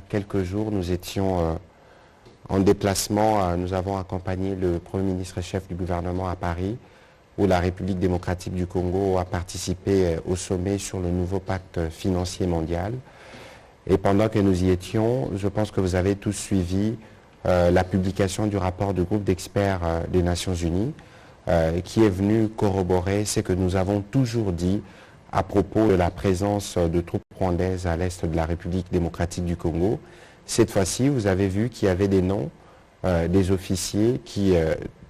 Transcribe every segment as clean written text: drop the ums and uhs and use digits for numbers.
quelques jours, nous étions en déplacement. Nous avons accompagné le Premier ministre et chef du gouvernement à Paris, où la République démocratique du Congo a participé au sommet sur le nouveau pacte financier mondial. Et pendant que nous y étions, je pense que vous avez tous suivi la publication du rapport du groupe d'experts des Nations Unies, qui est venu corroborer ce que nous avons toujours dit à propos de la présence de troupes rwandaises à l'est de la République démocratique du Congo. Cette fois-ci, vous avez vu qu'il y avait des noms des officiers qui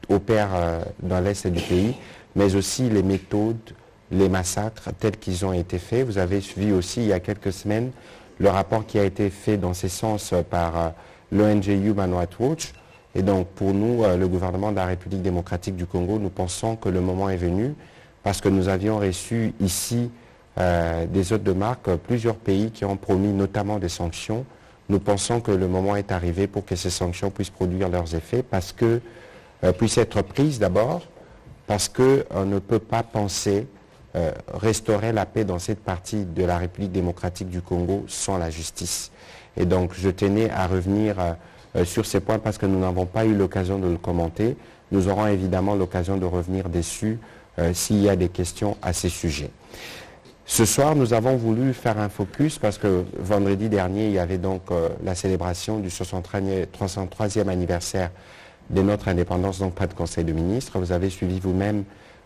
opèrent dans l'est du pays, mais aussi les méthodes, les massacres tels qu'ils ont été faits. Vous avez suivi aussi il y a quelques semaines le rapport qui a été fait dans ce sens par l'ONG Human Rights Watch. Et donc pour nous, le gouvernement de la République démocratique du Congo, nous pensons que le moment est venu parce que nous avions reçu ici des hôtes de marque, plusieurs pays qui ont promis notamment des sanctions. Nous pensons que le moment est arrivé pour que ces sanctions puissent produire leurs effets, parce que puissent être prises d'abord, parce qu'on ne peut pas penser restaurer la paix dans cette partie de la République démocratique du Congo sans la justice. Et donc je tenais à revenir sur ces points parce que nous n'avons pas eu l'occasion de le commenter. Nous aurons évidemment l'occasion de revenir dessus s'il y a des questions à ces sujets. Ce soir, nous avons voulu faire un focus parce que vendredi dernier, il y avait donc la célébration du 303e anniversaire de notre indépendance, donc pas de Conseil de ministres. Vous avez suivi vous-même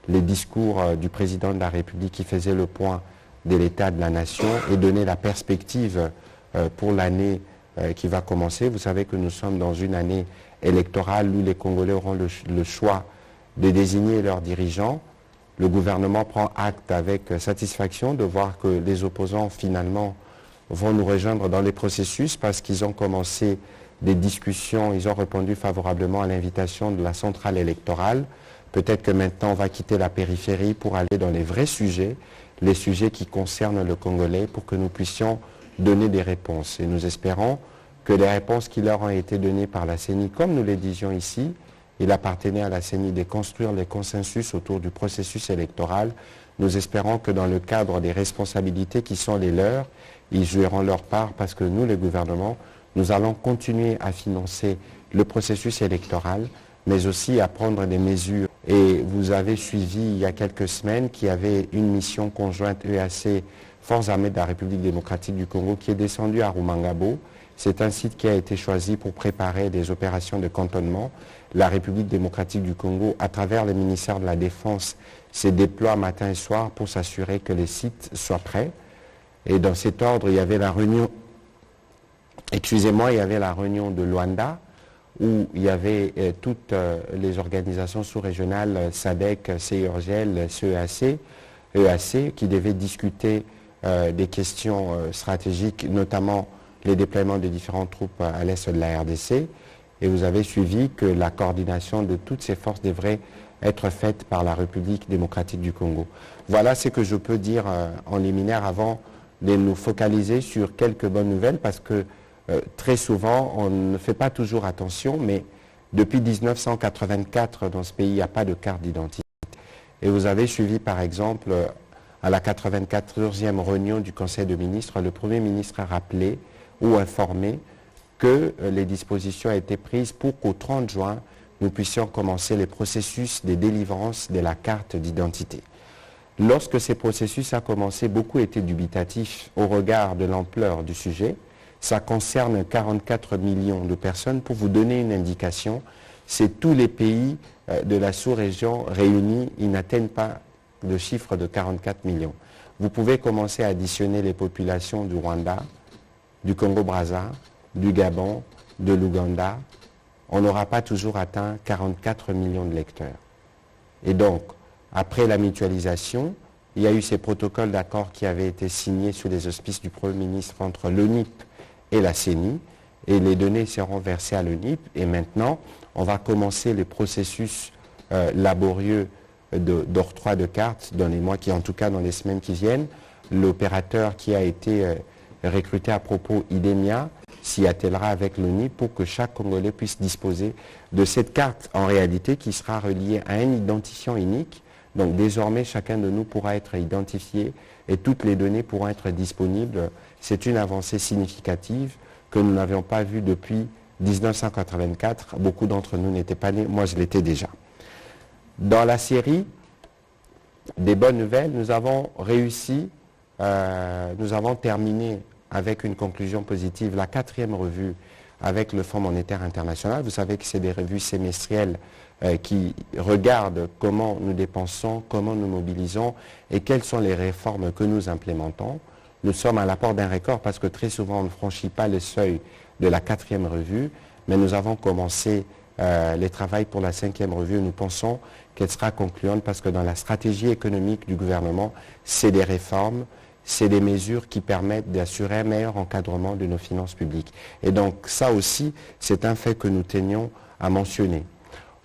les discours du président de la République qui faisait le point de l'état de la nation et donnait la perspective pour l'année qui va commencer. Vous savez que nous sommes dans une année électorale où les Congolais auront le choix de désigner leurs dirigeants. Le gouvernement prend acte avec satisfaction de voir que les opposants finalement vont nous rejoindre dans les processus parce qu'ils ont commencé des discussions, ils ont répondu favorablement à l'invitation de la centrale électorale. Peut-être que maintenant on va quitter la périphérie pour aller dans les vrais sujets, les sujets qui concernent le Congolais, pour que nous puissions donner des réponses. Et nous espérons que les réponses qui leur ont été données par la CENI, comme nous les disions ici, il appartenait à la CENI de construire les consensus autour du processus électoral. Nous espérons que dans le cadre des responsabilités qui sont les leurs, ils joueront leur part parce que nous, les gouvernements, nous allons continuer à financer le processus électoral, mais aussi à prendre des mesures. Et vous avez suivi il y a quelques semaines qu'il y avait une mission conjointe EAC, Forces armées de la République démocratique du Congo, qui est descendue à Rumangabo. C'est un site qui a été choisi pour préparer des opérations de cantonnement. La République démocratique du Congo, à travers le ministère de la Défense, se déploie matin et soir pour s'assurer que les sites soient prêts. Et dans cet ordre, il y avait la réunion, il y avait la réunion de Luanda, où il y avait toutes les organisations sous-régionales, SADC, CIRGL, CEAC, EAC, qui devaient discuter des questions stratégiques, notamment les déploiements de différentes troupes à l'est de la RDC. Et vous avez suivi que la coordination de toutes ces forces devrait être faite par la République démocratique du Congo. Voilà ce que je peux dire en liminaire avant de nous focaliser sur quelques bonnes nouvelles, parce que très souvent, on ne fait pas toujours attention, mais depuis 1984, dans ce pays, il n'y a pas de carte d'identité. Et vous avez suivi, par exemple, à la 94e réunion du Conseil de ministres, le Premier ministre a rappelé ou informé que les dispositions étaient prises pour qu'au 30 juin, nous puissions commencer les processus de délivrance de la carte d'identité. Lorsque ces processus ont commencé, beaucoup étaient dubitatifs au regard de l'ampleur du sujet. Ça concerne 44 millions de personnes. Pour vous donner une indication, c'est tous les pays de la sous-région réunis, ils n'atteignent pas le chiffre de 44 millions. Vous pouvez commencer à additionner les populations du Rwanda, du Congo-Brazza, du Gabon, de l'Ouganda. On n'aura pas toujours atteint 44 millions de lecteurs. Et donc, après la mutualisation, il y a eu ces protocoles d'accord qui avaient été signés sous les auspices du Premier ministre entre l'ONIP et la CENI, et les données seront versées à l'ONIP. Et maintenant, on va commencer les processus laborieux d'octroi de cartes dans les mois qui, en tout cas dans les semaines qui viennent. L'opérateur qui a été recruté à propos, IDEMIA, s'y attellera avec l'ONIP pour que chaque Congolais puisse disposer de cette carte, en réalité, qui sera reliée à un identifiant unique. Donc désormais, chacun de nous pourra être identifié et toutes les données pourront être disponibles. C'est une avancée significative. que nous n'avions pas vu depuis 1984. Beaucoup d'entre nous n'étaient pas nés, moi je l'étais déjà. Dans la série des bonnes nouvelles, nous avons réussi, nous avons terminé avec une conclusion positive, la 4e revue avec le Fonds monétaire international. Vous savez que c'est des revues semestrielles qui regardent comment nous dépensons, comment nous mobilisons et quelles sont les réformes que nous implémentons. Nous sommes à la porte d'un record parce que très souvent on ne franchit pas le seuil de la 4e revue, mais nous avons commencé les travaux pour la 5e revue. Nous pensons qu'elle sera concluante parce que dans la stratégie économique du gouvernement, c'est des réformes, c'est des mesures qui permettent d'assurer un meilleur encadrement de nos finances publiques. Et donc ça aussi, c'est un fait que nous tenions à mentionner.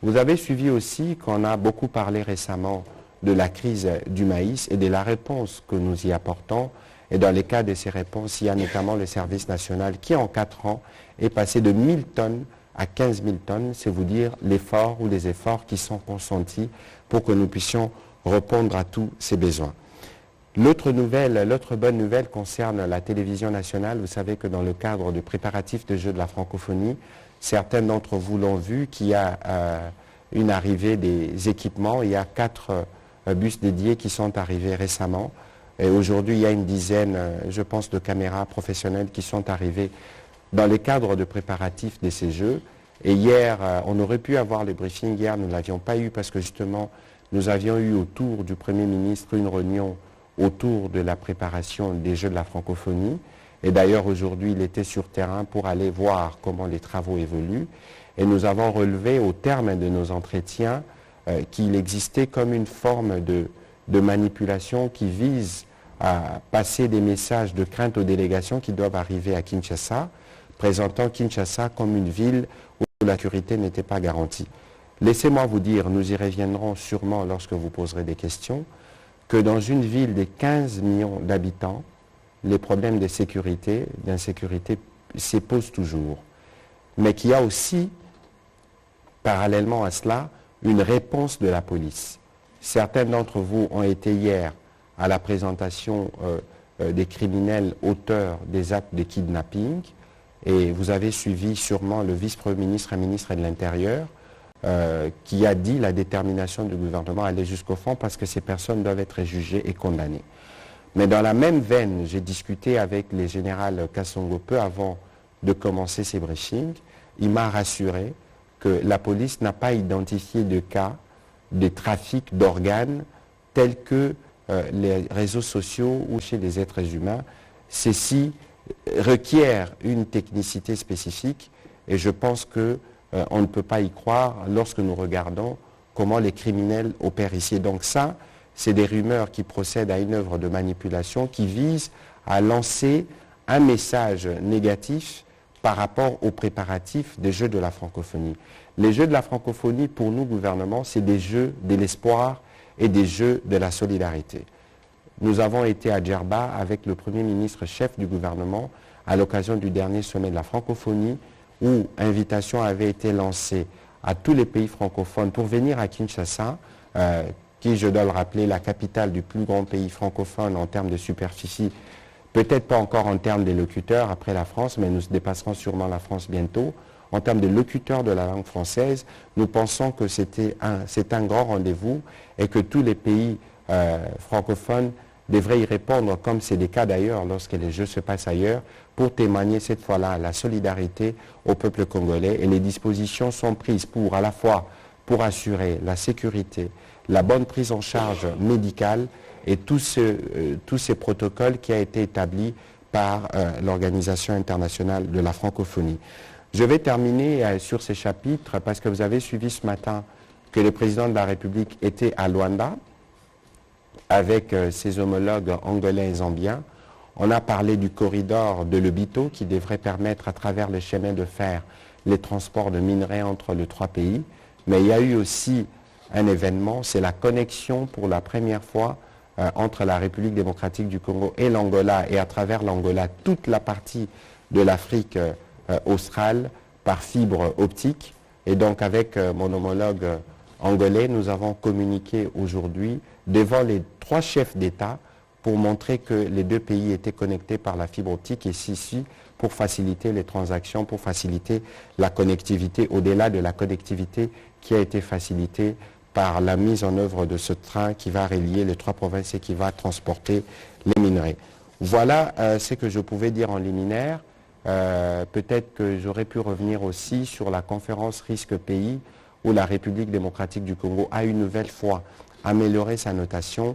Vous avez suivi aussi qu'on a beaucoup parlé récemment de la crise du maïs et de la réponse que nous y apportons. Et dans les cas de ces réponses, il y a notamment le service national qui, en 4 ans, est passé de 1000 tonnes à 15 000 tonnes. C'est vous dire l'effort ou les efforts qui sont consentis pour que nous puissions répondre à tous ces besoins. L'autre bonne nouvelle concerne la télévision nationale. Vous savez que dans le cadre du préparatif des Jeux de la francophonie, certains d'entre vous l'ont vu, qu'il y a une arrivée des équipements. Il y a 4 bus dédiés qui sont arrivés récemment. Et aujourd'hui, il y a une dizaine, je pense, de caméras professionnelles qui sont arrivées dans le cadre de préparatifs de ces Jeux. Et hier, on aurait pu avoir le briefing. Hier, nous ne l'avions pas eu parce que justement, nous avions eu autour du Premier ministre une réunion autour de la préparation des Jeux de la francophonie. Et d'ailleurs, aujourd'hui, il était sur terrain pour aller voir comment les travaux évoluent. Et nous avons relevé au terme de nos entretiens qu'il existait comme une forme de manipulation qui vise à passer des messages de crainte aux délégations qui doivent arriver à Kinshasa, présentant Kinshasa comme une ville où la sécurité n'était pas garantie. Laissez-moi vous dire, nous y reviendrons sûrement lorsque vous poserez des questions, que dans une ville de 15 millions d'habitants, les problèmes de sécurité, d'insécurité se posent toujours. Mais qu'il y a aussi, parallèlement à cela, une réponse de la police. Certains d'entre vous ont été hier à la présentation des criminels auteurs des actes de kidnapping et vous avez suivi sûrement le vice-premier ministre et ministre de l'Intérieur qui a dit la détermination du gouvernement à aller jusqu'au fond parce que ces personnes doivent être jugées et condamnées. Mais dans la même veine, j'ai discuté avec le général Kassongo peu avant de commencer ces briefings. Il m'a rassuré que la police n'a pas identifié de cas de trafic d'organes tels que les réseaux sociaux ou chez les êtres humains. Ceci requiert une technicité spécifique et je pense que on ne peut pas y croire lorsque nous regardons comment les criminels opèrent ici. Donc ça, c'est des rumeurs qui procèdent à une œuvre de manipulation qui vise à lancer un message négatif par rapport aux préparatifs des Jeux de la francophonie. Les Jeux de la francophonie, pour nous, gouvernement, c'est des Jeux de l'espoir et des Jeux de la solidarité. Nous avons été à Djerba avec le Premier ministre chef du gouvernement à l'occasion du dernier sommet de la francophonie où invitation avait été lancée à tous les pays francophones pour venir à Kinshasa, qui, je dois le rappeler, la capitale du plus grand pays francophone en termes de superficie, peut-être pas encore en termes de locuteurs après la France, mais nous dépasserons sûrement la France bientôt. En termes de locuteurs de la langue française, nous pensons que c'est un grand rendez-vous et que tous les pays francophones devraient y répondre, comme c'est le cas d'ailleurs lorsque les Jeux se passent ailleurs, pour témoigner cette fois-là la solidarité au peuple congolais. Et les dispositions sont prises pour, à la fois, pour assurer la sécurité, la bonne prise en charge médicale et tous ces protocoles qui ont été établis par l'Organisation internationale de la francophonie. Je vais terminer sur ces chapitres parce que vous avez suivi ce matin que le président de la République était à Luanda avec ses homologues angolais et zambiens. On a parlé du corridor de Lobito qui devrait permettre à travers les chemins de fer les transports de minerais entre les 3 pays. Mais il y a eu aussi un événement, c'est la connexion pour la première fois entre la République démocratique du Congo et l'Angola et à travers l'Angola toute la partie de l'Afrique australe par fibre optique. Et donc avec mon homologue angolais, nous avons communiqué aujourd'hui devant les 3 chefs d'État pour montrer que les 2 pays étaient connectés par la fibre optique et ceci pour faciliter les transactions, pour faciliter la connectivité, au-delà de la connectivité qui a été facilitée par la mise en œuvre de ce train qui va relier les 3 provinces et qui va transporter les minerais. Voilà ce que je pouvais dire en liminaire. Peut-être que j'aurais pu revenir aussi sur la conférence risque pays où la République démocratique du Congo a une nouvelle fois amélioré sa notation,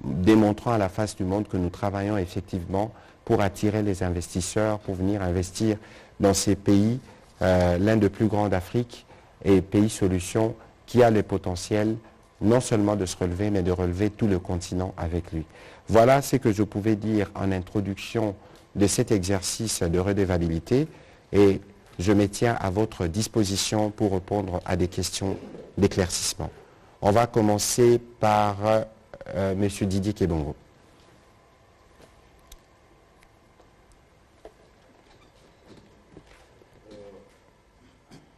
démontrant à la face du monde que nous travaillons effectivement pour attirer les investisseurs, pour venir investir dans ces pays, l'un des plus grands d'Afrique et pays solution qui a le potentiel non seulement de se relever, mais de relever tout le continent avec lui. Voilà ce que je pouvais dire en introduction de cet exercice de redevabilité et je me tiens à votre disposition pour répondre à des questions d'éclaircissement. On va commencer par M. Didier Kebongo.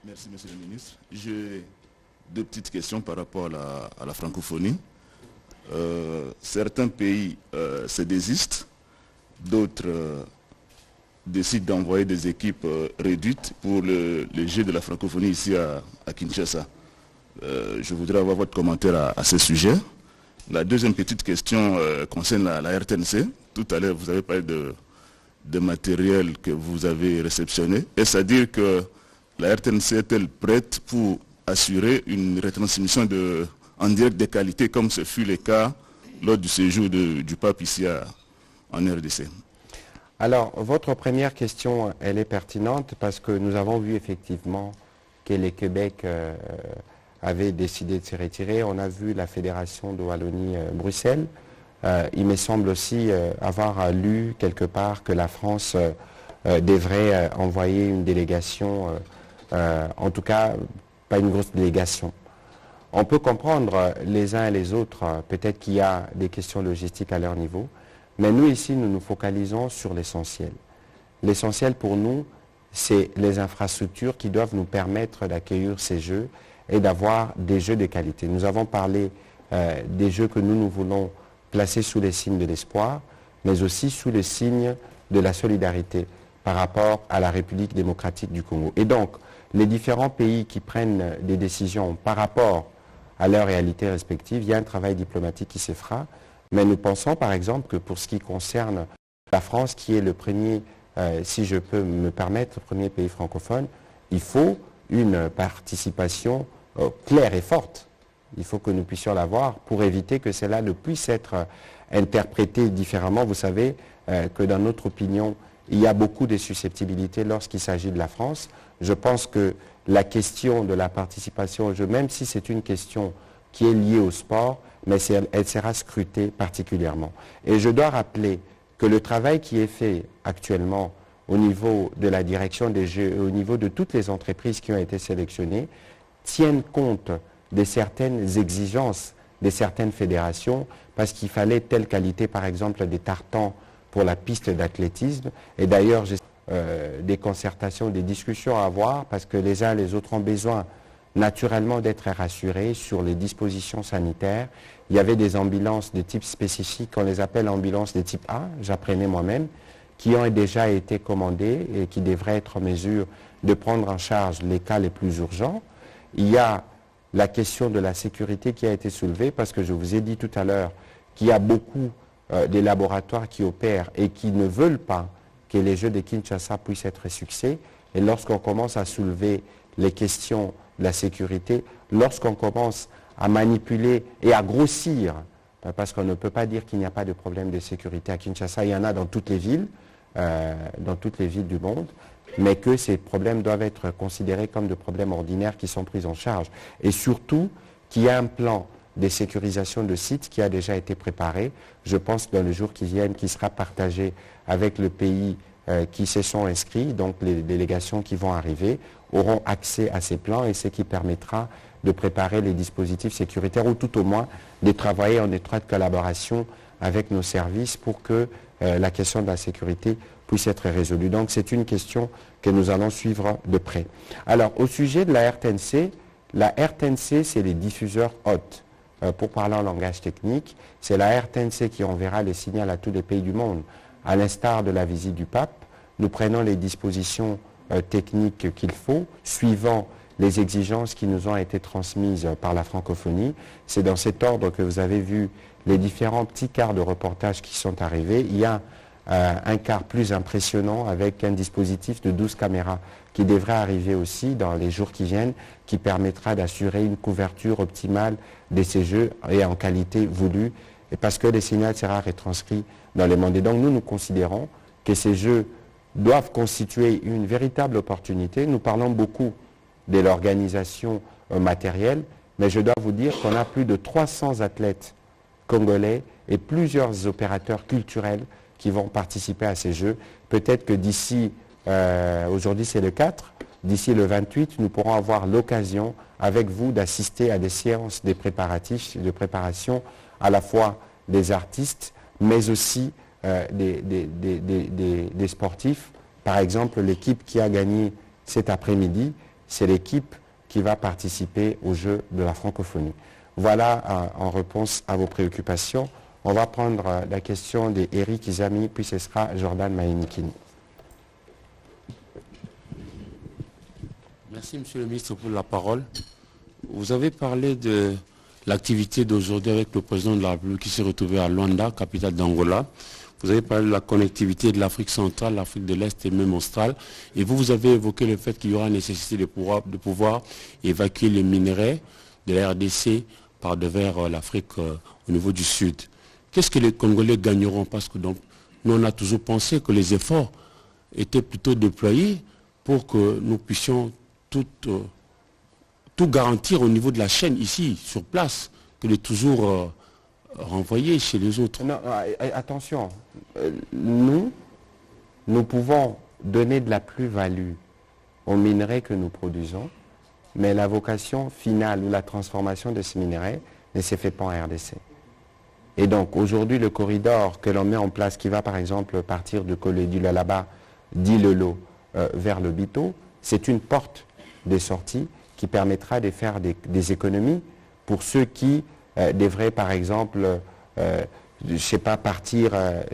Merci, Monsieur le Ministre. J'ai 2 petites questions par rapport à la francophonie. Certains pays se désistent, d'autres décident d'envoyer des équipes réduites pour les Jeux de la francophonie ici à Kinshasa. Je voudrais avoir votre commentaire à ce sujet. La deuxième petite question concerne la RTNC. Tout à l'heure, vous avez parlé de matériel que vous avez réceptionné. Est-ce à dire que la RTNC est-elle prête pour assurer une retransmission en direct de qualité comme ce fut le cas lors du séjour du pape ici en RDC? Alors, votre première question, elle est pertinente parce que nous avons vu effectivement que le Québec avait décidé de se retirer. On a vu la Fédération de Wallonie-Bruxelles. Il me semble aussi avoir lu quelque part que la France devrait envoyer une délégation, en tout cas pas une grosse délégation. On peut comprendre les uns et les autres, peut-être qu'il y a des questions logistiques à leur niveau, mais nous ici, nous nous focalisons sur l'essentiel. L'essentiel pour nous, c'est les infrastructures qui doivent nous permettre d'accueillir ces jeux et d'avoir des jeux de qualité. Nous avons parlé des jeux que nous voulons placer sous les signes de l'espoir, mais aussi sous le signe de la solidarité par rapport à la République démocratique du Congo. Et donc, les différents pays qui prennent des décisions par rapport à leur réalité respective, il y a un travail diplomatique qui se fera, mais nous pensons par exemple que pour ce qui concerne la France, qui est le premier, si je peux me permettre, le premier pays francophone, il faut une participation claire et forte. Il faut que nous puissions l'avoir pour éviter que cela ne puisse être interprété différemment. Vous savez que dans notre opinion, il y a beaucoup de susceptibilités lorsqu'il s'agit de la France. Je pense que la question de la participation au jeu, même si c'est une question qui est liée au sport, mais elle sera scrutée particulièrement. Et je dois rappeler que le travail qui est fait actuellement au niveau de la direction des jeux, au niveau de toutes les entreprises qui ont été sélectionnées, tiennent compte de certaines exigences de certaines fédérations, parce qu'il fallait telle qualité, par exemple, des tartans pour la piste d'athlétisme. Et d'ailleurs, j'ai des concertations, des discussions à avoir, parce que les uns et les autres ont besoin naturellement d'être rassurés sur les dispositions sanitaires. Il y avait des ambulances de type spécifique, on les appelle ambulances de type A, j'apprenais moi-même, qui ont déjà été commandées et qui devraient être en mesure de prendre en charge les cas les plus urgents. Il y a la question de la sécurité qui a été soulevée, parce que je vous ai dit tout à l'heure qu'il y a beaucoup de laboratoires qui opèrent et qui ne veulent pas que les Jeux de Kinshasa puissent être un succès. Et lorsqu'on commence à soulever les questions de la sécurité, lorsqu'on commence à manipuler et à grossir, parce qu'on ne peut pas dire qu'il n'y a pas de problème de sécurité à Kinshasa, il y en a dans toutes les villes du monde, mais que ces problèmes doivent être considérés comme des problèmes ordinaires qui sont pris en charge. Et surtout qu'il y a un plan de sécurisation de sites qui a déjà été préparé, je pense dans les jours qui viennent, qui sera partagé avec le pays qui se sont inscrits, donc les délégations qui vont arriver auront accès à ces plans et ce qui permettra de préparer les dispositifs sécuritaires ou tout au moins de travailler en étroite collaboration avec nos services pour que la question de la sécurité puisse être résolue. Donc c'est une question que nous allons suivre de près. Alors au sujet de la RTNC c'est les diffuseurs hôtes. Pour parler en langage technique, c'est la RTNC qui enverra les signaux à tous les pays du monde. À l'instar de la visite du pape, nous prenons les dispositions techniques qu'il faut, suivant les exigences qui nous ont été transmises par la francophonie. C'est dans cet ordre que vous avez vu les différents petits quarts de reportage qui sont arrivés. Il y a un quart plus impressionnant avec un dispositif de 12 caméras qui devrait arriver aussi dans les jours qui viennent, qui permettra d'assurer une couverture optimale de ces jeux et en qualité voulue, et parce que les signaux sera retranscrits dans le monde. Et donc nous considérons que ces jeux doivent constituer une véritable opportunité. Nous parlons beaucoup de l'organisation matérielle, mais je dois vous dire qu'on a plus de 300 athlètes congolais et plusieurs opérateurs culturels qui vont participer à ces Jeux. Peut-être que d'ici, aujourd'hui c'est le 4, d'ici le 28, nous pourrons avoir l'occasion avec vous d'assister à des séances de préparation à la fois des artistes, mais aussi des sportifs. Par exemple, l'équipe qui a gagné cet après-midi, c'est l'équipe qui va participer aux Jeux de la francophonie. Voilà en réponse à vos préoccupations. On va prendre la question d'Éric Izami, puis ce sera Jordan Maïnikini. Merci, Monsieur le ministre, pour la parole. Vous avez parlé de l'activité d'aujourd'hui avec le président de la République qui s'est retrouvé à Luanda, capitale d'Angola. Vous avez parlé de la connectivité de l'Afrique centrale, l'Afrique de l'Est et même australe. Et vous avez évoqué le fait qu'il y aura nécessité de pouvoir évacuer les minerais de la RDC vers l'Afrique au niveau du Sud. Qu'est-ce que les Congolais gagneront? Parce que donc, nous, on a toujours pensé que les efforts étaient plutôt déployés pour que nous puissions tout garantir au niveau de la chaîne ici, sur place, que de toujours renvoyer chez les autres. Non, attention, nous pouvons donner de la plus-value aux minerais que nous produisons, mais la vocation finale ou la transformation de ces minerais ne s'est fait pas en RDC. Et donc aujourd'hui, le corridor que l'on met en place, qui va par exemple partir de du Lalaba, d'Ilelo vers le Bito, c'est une porte de sortie qui permettra de faire des économies pour ceux qui devraient par exemple, je ne sais pas, partir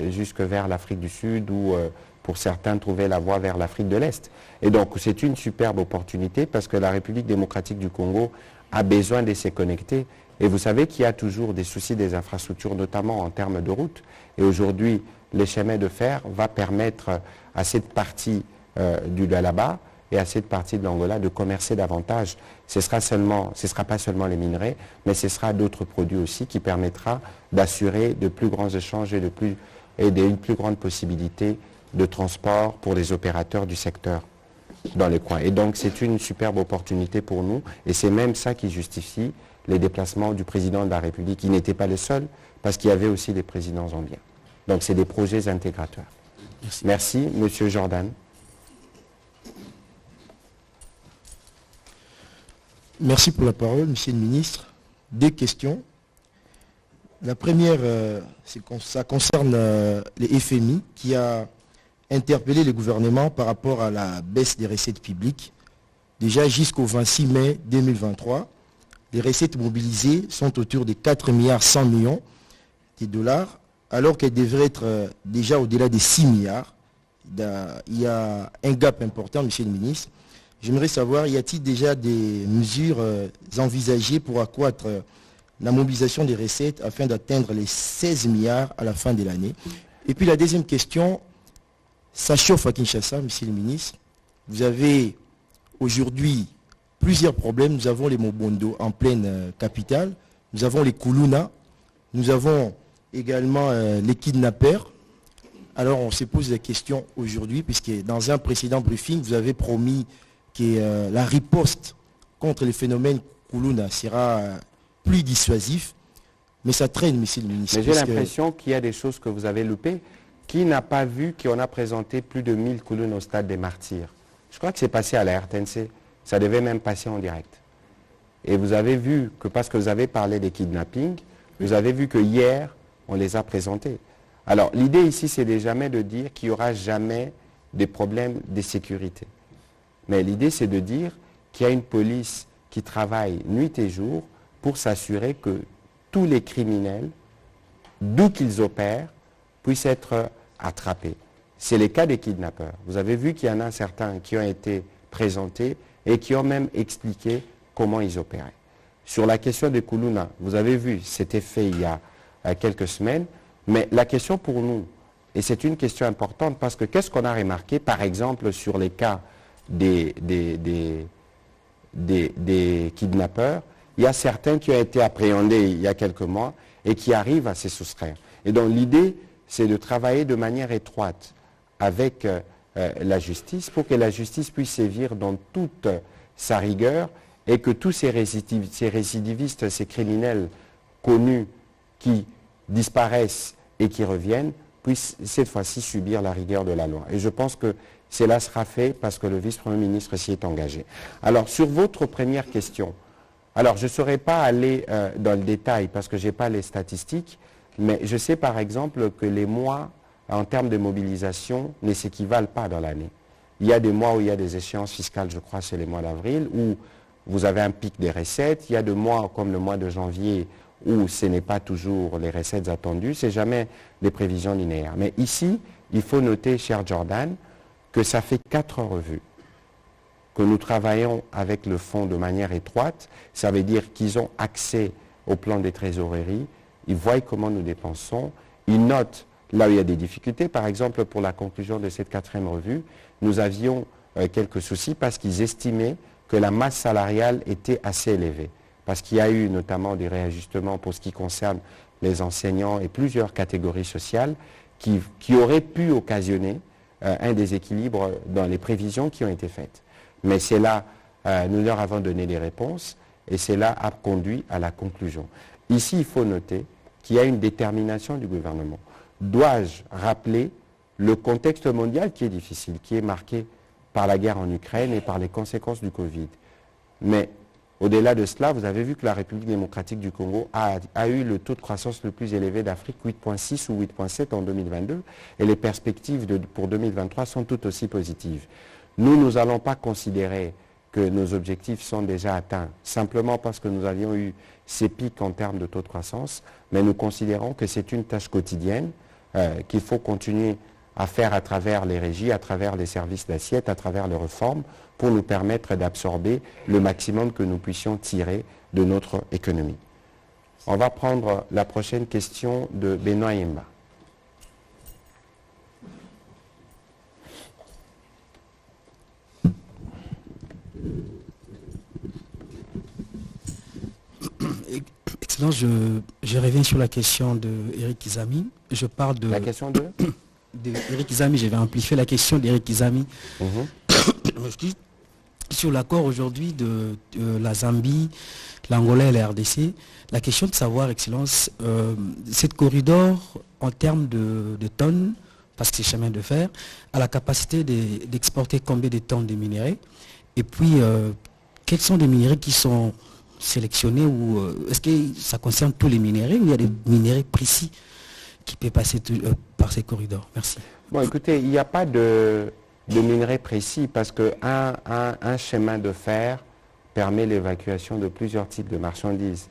jusque vers l'Afrique du Sud ou pour certains trouver la voie vers l'Afrique de l'Est. Et donc c'est une superbe opportunité parce que la République démocratique du Congo a besoin de se connecter. Et vous savez qu'il y a toujours des soucis des infrastructures, notamment en termes de routes. Et aujourd'hui, les chemins de fer va permettre à cette partie du Lalaba et à cette partie de l'Angola de commercer davantage. Ce sera pas seulement les minerais, mais ce sera d'autres produits aussi qui permettra d'assurer de plus grands échanges et une plus grande possibilité de transport pour les opérateurs du secteur dans les coins. Et donc c'est une superbe opportunité pour nous et c'est même ça qui justifie les déplacements du président de la République, qui n'était pas le seul, parce qu'il y avait aussi des présidents zambiens. Donc c'est des projets intégrateurs. Merci, Monsieur Jordan. Merci pour la parole, Monsieur le ministre. Deux questions. La première, ça concerne les FMI, qui a interpellé le gouvernement par rapport à la baisse des recettes publiques. Déjà jusqu'au 26 mai 2023, les recettes mobilisées sont autour de 4 milliards 100 millions de dollars, alors qu'elles devraient être déjà au-delà de 6 milliards. Il y a un gap important, Monsieur le ministre. J'aimerais savoir, y a-t-il déjà des mesures envisagées pour accroître la mobilisation des recettes afin d'atteindre les 16 milliards à la fin de l'année? Et puis la deuxième question, ça chauffe à Kinshasa, Monsieur le ministre. Vous avez aujourd'hui plusieurs problèmes. Nous avons les Mobondo en pleine capitale, nous avons les Kuluna, nous avons également les kidnappeurs. Alors on se pose la question aujourd'hui, puisque dans un précédent briefing, vous avez promis que la riposte contre les phénomènes Kuluna sera plus dissuasif, mais ça traîne, Monsieur le ministre. Mais j'ai l'impression qu'il y a des choses que vous avez loupées. Qui n'a pas vu qu'on a présenté plus de 1000 Kuluna au stade des Martyrs? Je crois que c'est passé à la RTNC. Ça devait même passer en direct. Et vous avez vu que, parce que vous avez parlé des kidnappings, vous avez vu que hier, on les a présentés. Alors, l'idée ici, c'est de jamais de dire qu'il n'y aura jamais des problèmes de sécurité. Mais l'idée, c'est de dire qu'il y a une police qui travaille nuit et jour pour s'assurer que tous les criminels, d'où qu'ils opèrent, puissent être attrapés. c'est les cas des kidnappeurs. Vous avez vu qu'il y en a certains qui ont été présentés et qui ont même expliqué comment ils opéraient. Sur la question de Koulouna, vous avez vu, c'était fait il y a quelques semaines, mais la question pour nous, et c'est une question importante parce que qu'est-ce qu'on a remarqué, par exemple, sur les cas des kidnappeurs, il y a certains qui ont été appréhendés il y a quelques mois et qui arrivent à se soustraire. Et donc l'idée, c'est de travailler de manière étroite avec la justice pour que la justice puisse sévir dans toute sa rigueur et que tous ces récidivistes, ces criminels connus qui disparaissent et qui reviennent, puissent cette fois-ci subir la rigueur de la loi. Et je pense que cela sera fait parce que le vice-premier ministre s'y est engagé. Alors, sur votre première question, alors je ne saurais pas aller dans le détail parce que je n'ai pas les statistiques, mais je sais par exemple que les mois en termes de mobilisation ne s'équivalent pas dans l'année. Il y a des mois où il y a des échéances fiscales, je crois, c'est les mois d'avril, où vous avez un pic des recettes. Il y a des mois comme le mois de janvier où ce n'est pas toujours les recettes attendues, ce n'est jamais des prévisions linéaires. Mais ici, il faut noter, cher Jordan, que ça fait 4 revues que nous travaillons avec le fonds de manière étroite. Ça veut dire qu'ils ont accès au plan des trésoreries, ils voient comment nous dépensons, ils notent là où il y a des difficultés. Par exemple, pour la conclusion de cette 4e revue, nous avions quelques soucis parce qu'ils estimaient que la masse salariale était assez élevée. Parce qu'il y a eu notamment des réajustements pour ce qui concerne les enseignants et plusieurs catégories sociales qui auraient pu occasionner un déséquilibre dans les prévisions qui ont été faites. Mais c'est là, nous leur avons donné des réponses et cela a conduit à la conclusion. Ici, il faut noter qu'il y a une détermination du gouvernement. Dois-je rappeler le contexte mondial qui est difficile, qui est marqué par la guerre en Ukraine et par les conséquences du Covid. Mais au-delà de cela, vous avez vu que la République démocratique du Congo a eu le taux de croissance le plus élevé d'Afrique, 8,6 ou 8,7 en 2022, et les perspectives pour 2023 sont tout aussi positives. Nous n'allons pas considérer que nos objectifs sont déjà atteints, simplement parce que nous avions eu ces pics en termes de taux de croissance, mais nous considérons que c'est une tâche quotidienne qu'il faut continuer à faire à travers les régies, à travers les services d'assiette, à travers les réformes, pour nous permettre d'absorber le maximum que nous puissions tirer de notre économie. On va prendre la prochaine question de Benoît Yemba. Excellence, je reviens sur la question de Eric Izami. Je parle de... La question de Eric Izami, je vais amplifier la question d'Eric Izami. Sur l'accord aujourd'hui de la Zambie, l'Angola et la RDC, la question de savoir, Excellence, cette corridor en termes de tonnes, parce que c'est chemin de fer, a la capacité d'exporter combien de tonnes de minerais? Et puis, quels sont les minerais qui sont sélectionnés ou est-ce que ça concerne tous les minerais ou il y a des minerais précis qui peuvent passer par ces corridors? Merci. Bon, écoutez, il n'y a pas de minerais précis parce qu'un chemin de fer permet l'évacuation de plusieurs types de marchandises.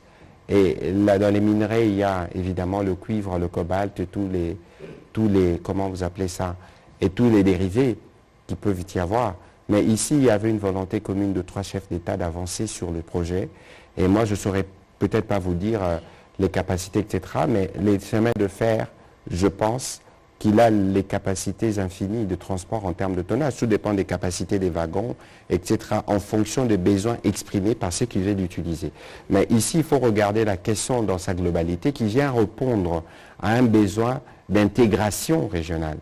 Et là, dans les minerais, il y a évidemment le cuivre, le cobalt, tous les comment vous appelez ça, et tous les dérivés qui peuvent y avoir. Mais ici, il y avait une volonté commune de 3 chefs d'État d'avancer sur le projet. Et moi, je ne saurais peut-être pas vous dire les capacités, etc. Mais les chemins de fer, je pense qu'il a les capacités infinies de transport en termes de tonnage. Tout dépend des capacités des wagons, etc. en fonction des besoins exprimés par ceux qui viennent d'utiliser. Mais ici, il faut regarder la question dans sa globalité qui vient répondre à un besoin d'intégration régionale.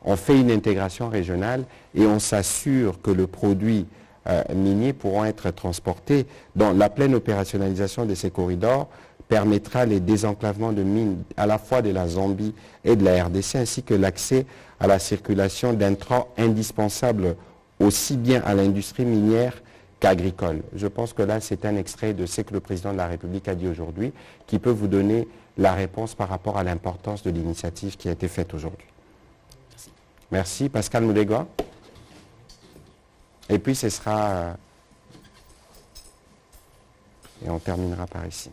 On fait une intégration régionale et on s'assure que le produit minier pourront être transportés. Dans la pleine opérationnalisation de ces corridors permettra les désenclavements de mines à la fois de la Zambie et de la RDC ainsi que l'accès à la circulation d'intrants indispensables aussi bien à l'industrie minière qu'agricole. Je pense que là c'est un extrait de ce que le président de la République a dit aujourd'hui qui peut vous donner la réponse par rapport à l'importance de l'initiative qui a été faite aujourd'hui. Merci. Pascal Moudegua. Et puis ce sera... et on terminera par ici.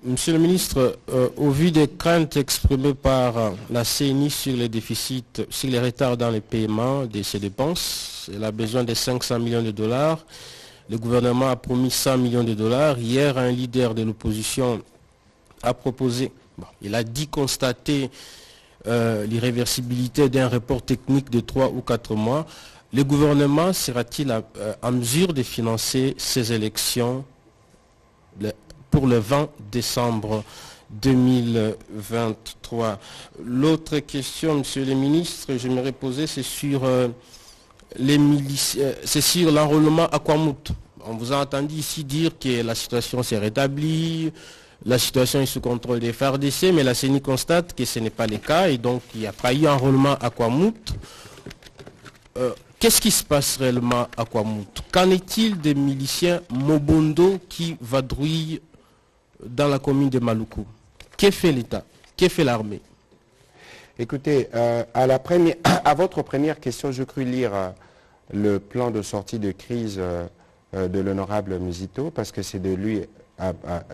Monsieur le ministre, au vu des craintes exprimées par la CENI sur les déficits, sur les retards dans les paiements de ses dépenses, elle a besoin de 500 millions de dollars. Le gouvernement a promis 100 millions de dollars. Hier, un leader de l'opposition a proposé, il a dit constater l'irréversibilité d'un report technique de 3 ou 4 mois. Le gouvernement sera-t-il en mesure de financer ces élections pour le 20 décembre 2023? L'autre question, monsieur le ministre, j'aimerais poser, c'est sur c'est sur l'enrôlement à Kwamouth. On vous a entendu ici dire que la situation s'est rétablie, la situation est sous contrôle des FARDC, mais la CENI constate que ce n'est pas le cas et donc il n'y a pas eu enrôlement à Kwamouth. Qu'est-ce qui se passe réellement à Kwamouth? Qu'en est-il des miliciens Mobondo qui vadrouillent dans la commune de Maluku? Que fait l'État? Que fait l'armée? Écoutez, à votre première question, je crus lire le plan de sortie de crise de l'honorable Muzito, parce que c'est de lui,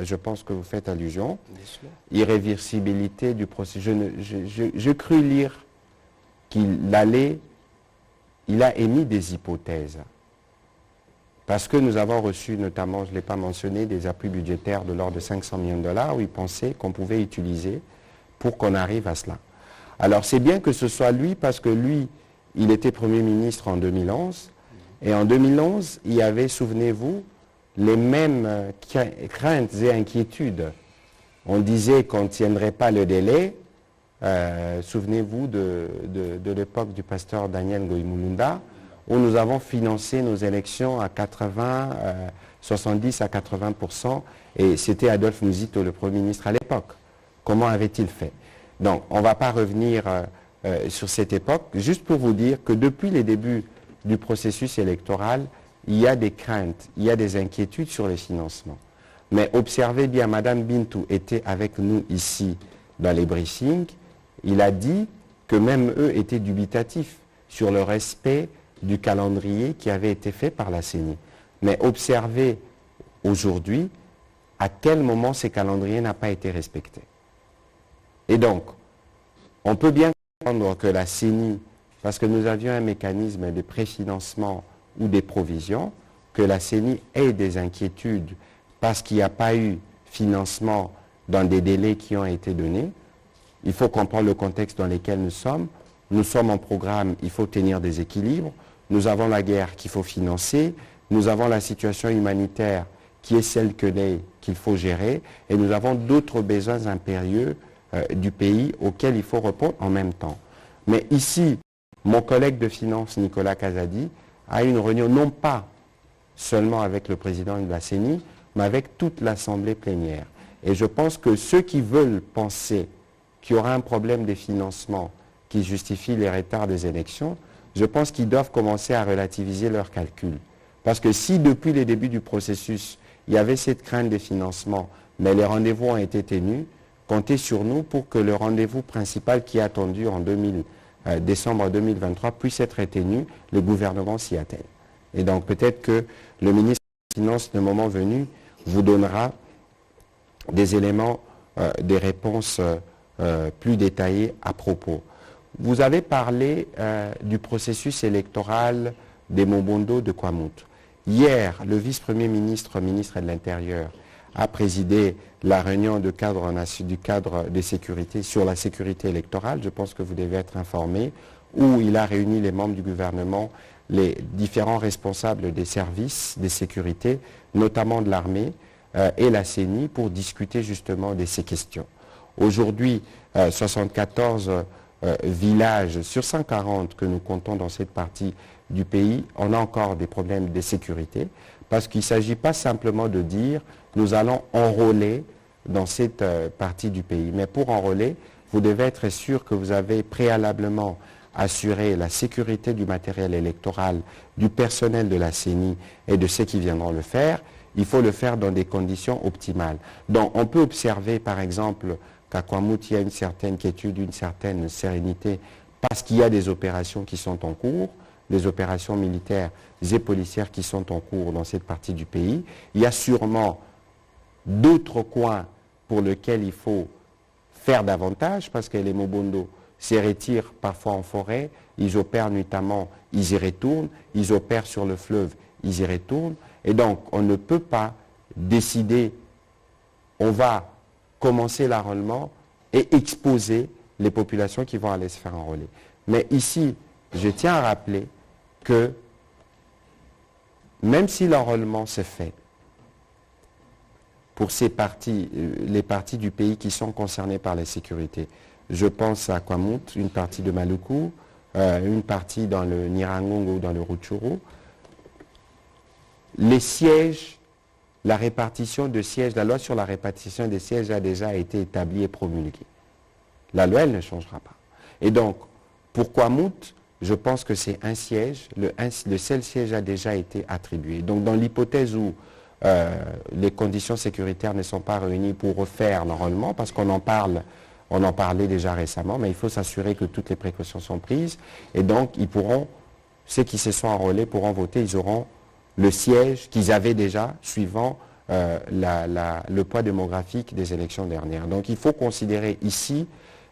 je pense que vous faites allusion. Irréversibilité du processus. Je crus lire qu'il a émis des hypothèses. Parce que nous avons reçu notamment, je ne l'ai pas mentionné, des appuis budgétaires de l'ordre de 500 millions de dollars où il pensait qu'on pouvait utiliser pour qu'on arrive à cela. Alors c'est bien que ce soit lui parce que lui, il était Premier ministre en 2011 et en 2011, il y avait, souvenez-vous, les mêmes craintes et inquiétudes. On disait qu'on ne tiendrait pas le délai. Souvenez-vous de l'époque du pasteur Daniel Ngoï-Mulunda où nous avons financé nos élections à 70 à 80% et c'était Adolphe Muzito, le Premier ministre à l'époque. Comment avait-il fait? Donc, on ne va pas revenir sur cette époque, juste pour vous dire que depuis les débuts du processus électoral, il y a des craintes, il y a des inquiétudes sur les financements. Mais observez bien, Madame Bintou était avec nous ici dans les briefings, il a dit que même eux étaient dubitatifs sur le respect du calendrier qui avait été fait par la CENI. Mais observez aujourd'hui à quel moment ces calendriers n'a pas été respecté. Et donc, on peut bien comprendre que la CENI, parce que nous avions un mécanisme de préfinancement ou des provisions, que la CENI ait des inquiétudes parce qu'il n'y a pas eu financement dans des délais qui ont été donnés. Il faut comprendre le contexte dans lequel nous sommes. Nous sommes en programme, il faut tenir des équilibres. Nous avons la guerre qu'il faut financer. Nous avons la situation humanitaire qui est celle qu'il faut gérer. Et nous avons d'autres besoins impérieux du pays auxquels il faut répondre en même temps. Mais ici, mon collègue de finances, Nicolas Kazadi, a eu une réunion non pas seulement avec le président de la CENI, mais avec toute l'Assemblée plénière. Et je pense que ceux qui veulent penser qu'il y aura un problème de financement qui justifie les retards des élections, je pense qu'ils doivent commencer à relativiser leurs calculs. Parce que si depuis les débuts du processus, il y avait cette crainte de financement, mais les rendez-vous ont été tenus, comptez sur nous pour que le rendez-vous principal qui est attendu en décembre 2023 puisse être tenu, le gouvernement s'y attelle. Et donc peut-être que le ministre des Finances, le moment venu, vous donnera des éléments, des réponses plus détaillées à propos. Vous avez parlé du processus électoral des Mobondo de Kwamouth. Hier, le vice-premier ministre, ministre de l'Intérieur, a présidé la réunion du cadre de sécurité sur la sécurité électorale, je pense que vous devez être informés, où il a réuni les membres du gouvernement, les différents responsables des services de sécurité, notamment de l'armée et la CENI, pour discuter justement de ces questions. Aujourd'hui, 74 villages sur 140 que nous comptons dans cette partie du pays, on a encore des problèmes de sécurité, parce qu'il ne s'agit pas simplement de dire nous allons enrôler dans cette partie du pays. Mais pour enrôler, vous devez être sûr que vous avez préalablement assuré la sécurité du matériel électoral, du personnel de la CENI et de ceux qui viendront le faire. Il faut le faire dans des conditions optimales. Donc on peut observer par exemple qu'à Kwamouth, il y a une certaine quiétude, une certaine sérénité, parce qu'il y a des opérations qui sont en cours, des opérations militaires et policières qui sont en cours dans cette partie du pays. Il y a sûrement d'autres coins pour lesquels il faut faire davantage, parce que les Mobondo se retirent parfois en forêt, ils opèrent nuitamment, ils y retournent, ils opèrent sur le fleuve, ils y retournent, et donc on ne peut pas décider, on va commencer l'enrôlement et exposer les populations qui vont aller se faire enrôler. Mais ici, je tiens à rappeler que même si l'enrôlement se fait pour ces parties, les parties du pays qui sont concernées par la sécurité, je pense à Kwamut, une partie de Maluku, une partie dans le Nirangongo ou dans le Rutshuru, les sièges, la répartition de sièges, la loi sur la répartition des sièges a déjà été établie et promulguée. La loi, elle ne changera pas. Et donc, pour Kwamut, je pense que c'est un siège, le seul siège a déjà été attribué. Donc, dans l'hypothèse où les conditions sécuritaires ne sont pas réunies pour refaire l'enrôlement, parce qu'on en parle, on en parlait déjà récemment, mais il faut s'assurer que toutes les précautions sont prises. Et donc, ils pourront, ceux qui se sont enrôlés pourront voter, ils auront le siège qu'ils avaient déjà, suivant le poids démographique des élections dernières. Donc, il faut considérer ici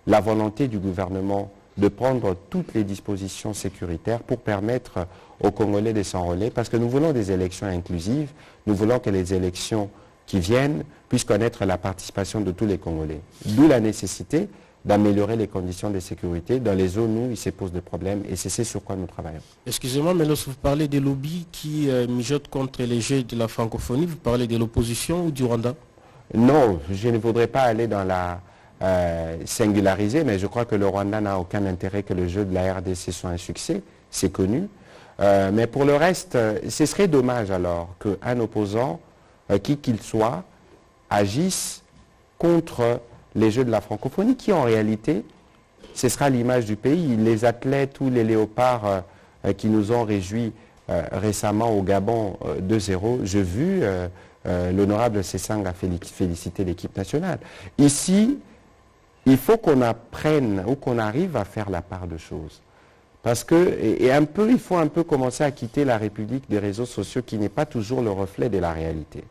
la volonté du gouvernement de prendre toutes les dispositions sécuritaires pour permettre aux Congolais de s'enrôler, parce que nous voulons des élections inclusives, nous voulons que les élections qui viennent puissent connaître la participation de tous les Congolais. D'où la nécessité d'améliorer les conditions de sécurité dans les zones où il se pose des problèmes, et c'est ce sur quoi nous travaillons. Excusez-moi, mais lorsque vous parlez des lobbies qui mijotent contre les jeux de la francophonie, vous parlez de l'opposition ou du Rwanda? Non, je ne voudrais pas aller dans la singulariser, mais je crois que le Rwanda n'a aucun intérêt que le jeu de la RDC soit un succès, c'est connu. Mais pour le reste, ce serait dommage alors qu'un opposant, qui qu'il soit, agisse contre les jeux de la francophonie, qui en réalité, ce sera l'image du pays. Les athlètes ou les léopards qui nous ont réjouis récemment au Gabon 2-0, j'ai vu l'honorable Sessanga féliciter l'équipe nationale. Ici, il faut qu'on apprenne ou qu'on arrive à faire la part de choses. Parce que, il faut un peu commencer à quitter la République des réseaux sociaux qui n'est pas toujours le reflet de la réalité.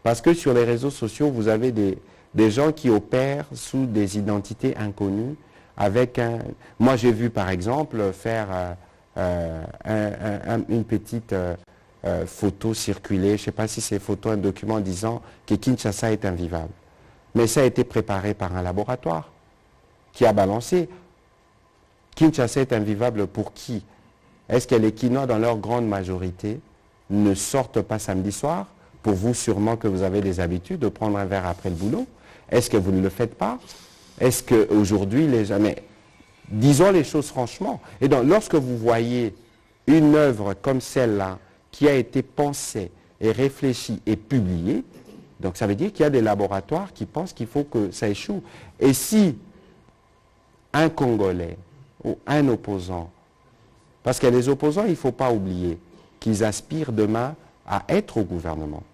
Parce que sur les réseaux sociaux, vous avez des gens qui opèrent sous des identités inconnues avec un... Moi, j'ai vu, par exemple, faire une petite photo circuler, je ne sais pas si c'est photo, un document disant que Kinshasa est invivable. Mais ça a été préparé par un laboratoire qui a balancé. Kinshasa est invivable pour qui? Est-ce que les Kinois, dans leur grande majorité, ne sortent pas samedi soir? Pour vous, sûrement que vous avez des habitudes de prendre un verre après le boulot. Est-ce que vous ne le faites pas? Est-ce qu'aujourd'hui, les gens... Mais disons les choses franchement. Et donc, lorsque vous voyez une œuvre comme celle-là, qui a été pensée et réfléchie et publiée, donc ça veut dire qu'il y a des laboratoires qui pensent qu'il faut que ça échoue. Et si un Congolais ou un opposant, parce que les opposants, il ne faut pas oublier qu'ils aspirent demain à être au gouvernement.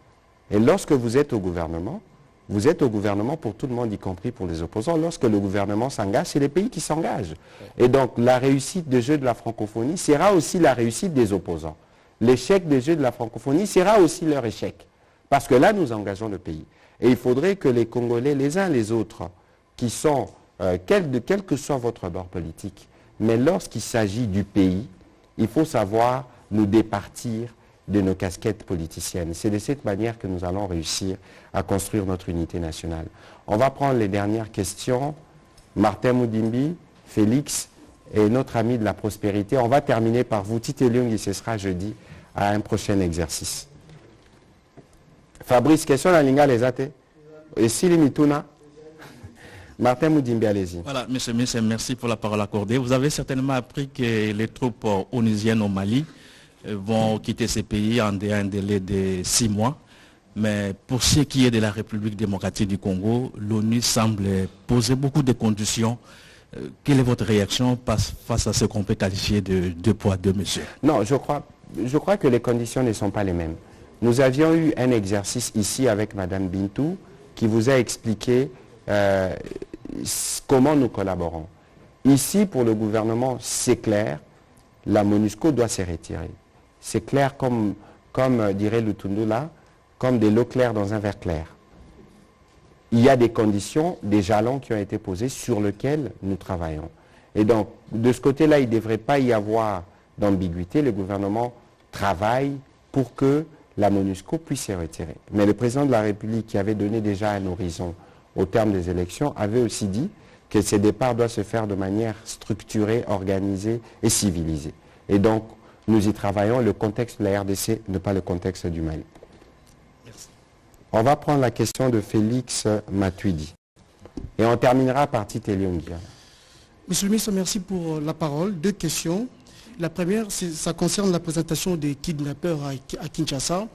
Et lorsque vous êtes au gouvernement pour tout le monde, y compris pour les opposants. Lorsque le gouvernement s'engage, c'est les pays qui s'engagent. Et donc la réussite des Jeux de la francophonie sera aussi la réussite des opposants. L'échec des Jeux de la francophonie sera aussi leur échec. Parce que là, nous engageons le pays. Et il faudrait que les Congolais, les uns les autres, qui sont, quel que soit votre bord politique, mais lorsqu'il s'agit du pays, il faut savoir nous départir de nos casquettes politiciennes. C'est de cette manière que nous allons réussir à construire notre unité nationale. On va prendre les dernières questions. Martin Moudimbi, Félix et notre ami de la prospérité. On va terminer par vous, Tite Lyung, et ce sera jeudi à un prochain exercice. Fabrice, question à Linga les athées. Et Sili Mituna. Martin Moudimbi, allez-y. Voilà, monsieur, merci pour la parole accordée. Vous avez certainement appris que les troupes onusiennes au Mali vont quitter ces pays en un délai de 6 mois. Mais pour ce qui est de la République démocratique du Congo, l'ONU semble poser beaucoup de conditions. Quelle est votre réaction face à ce qu'on peut qualifier de deux poids, deux mesures? Non, je crois que les conditions ne sont pas les mêmes. Nous avions eu un exercice ici avec Mme Bintou qui vous a expliqué comment nous collaborons. Ici, pour le gouvernement, c'est clair, la MONUSCO doit se retirer. C'est clair comme dirait Lutundu là, comme de l'eau claire dans un verre clair. il y a des conditions, des jalons qui ont été posés sur lesquels nous travaillons. Et donc, de ce côté-là, il ne devrait pas y avoir d'ambiguïté. Le gouvernement travaille pour que la MONUSCO puisse se retirer. Mais le président de la République, qui avait donné déjà un horizon au terme des élections, avait aussi dit que ces départs doivent se faire de manière structurée, organisée et civilisée. Et donc, nous y travaillons. Le contexte de la RDC n'est pas le contexte du Mali. Merci. On va prendre la question de Félix Matuidi. Et on terminera par Tite Lyongia. Monsieur le ministre, merci pour la parole. Deux questions. La première, ça concerne la présentation des kidnappeurs à Kinshasa.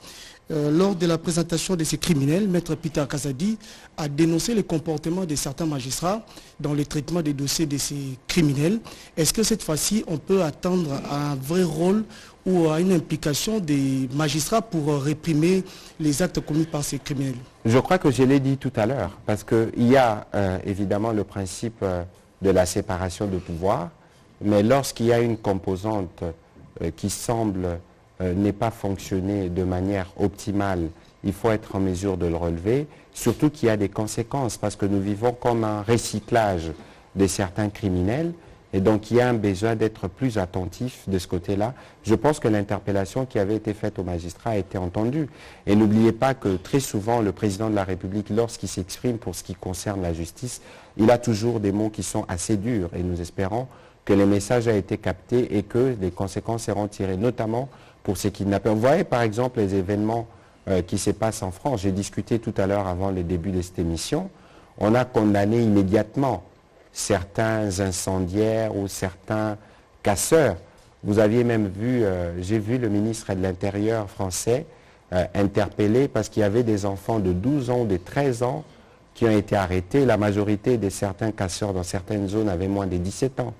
Lors de la présentation de ces criminels, Maître Peter Kazadi a dénoncé les comportements de certains magistrats dans le traitement des dossiers de ces criminels. Est-ce que cette fois-ci, on peut attendre un vrai rôle ou à une implication des magistrats pour réprimer les actes commis par ces criminels? Je crois que je l'ai dit tout à l'heure, parce qu'il y a évidemment le principe de la séparation de pouvoir, mais lorsqu'il y a une composante qui semble ne pas fonctionner de manière optimale, il faut être en mesure de le relever, surtout qu'il y a des conséquences, parce que nous vivons comme un recyclage de certains criminels, et donc il y a un besoin d'être plus attentif de ce côté-là. Je pense que l'interpellation qui avait été faite aux magistrats a été entendue. Et n'oubliez pas que très souvent, le président de la République, lorsqu'il s'exprime pour ce qui concerne la justice, il a toujours des mots qui sont assez durs, et nous espérons que le message a été capté et que les conséquences seront tirées, notamment pour ces kidnappeurs. Vous voyez par exemple les événements qui se passent en France. J'ai discuté tout à l'heure avant le début de cette émission. On a condamné immédiatement certains incendiaires ou certains casseurs. Vous aviez même vu, j'ai vu le ministre de l'Intérieur français interpellé parce qu'il y avait des enfants de 12 ans ou de 13 ans qui ont été arrêtés. La majorité de certains casseurs dans certaines zones avaient moins de 17 ans.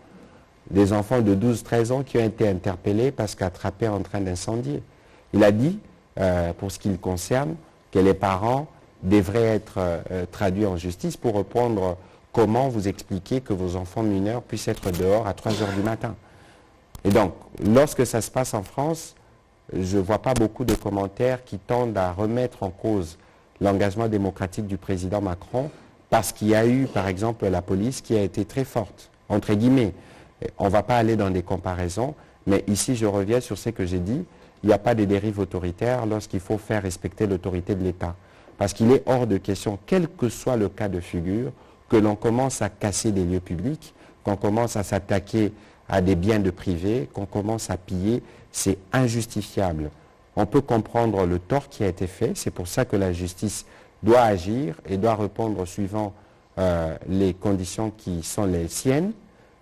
Des enfants de 12-13 ans qui ont été interpellés parce qu'attrapés en train d'incendier. Il a dit, pour ce qui le concerne, que les parents devraient être traduits en justice pour répondre comment vous expliquer que vos enfants mineurs puissent être dehors à 3 heures du matin. Et donc, lorsque ça se passe en France, je ne vois pas beaucoup de commentaires qui tendent à remettre en cause l'engagement démocratique du président Macron parce qu'il y a eu, par exemple, la police qui a été très forte, entre guillemets. On ne va pas aller dans des comparaisons, mais ici je reviens sur ce que j'ai dit. Il n'y a pas de dérive autoritaire lorsqu'il faut faire respecter l'autorité de l'État. Parce qu'il est hors de question, quel que soit le cas de figure, que l'on commence à casser des lieux publics, qu'on commence à s'attaquer à des biens de privés, qu'on commence à piller. C'est injustifiable. On peut comprendre le tort qui a été fait. C'est pour ça que la justice doit agir et doit répondre suivant les conditions qui sont les siennes,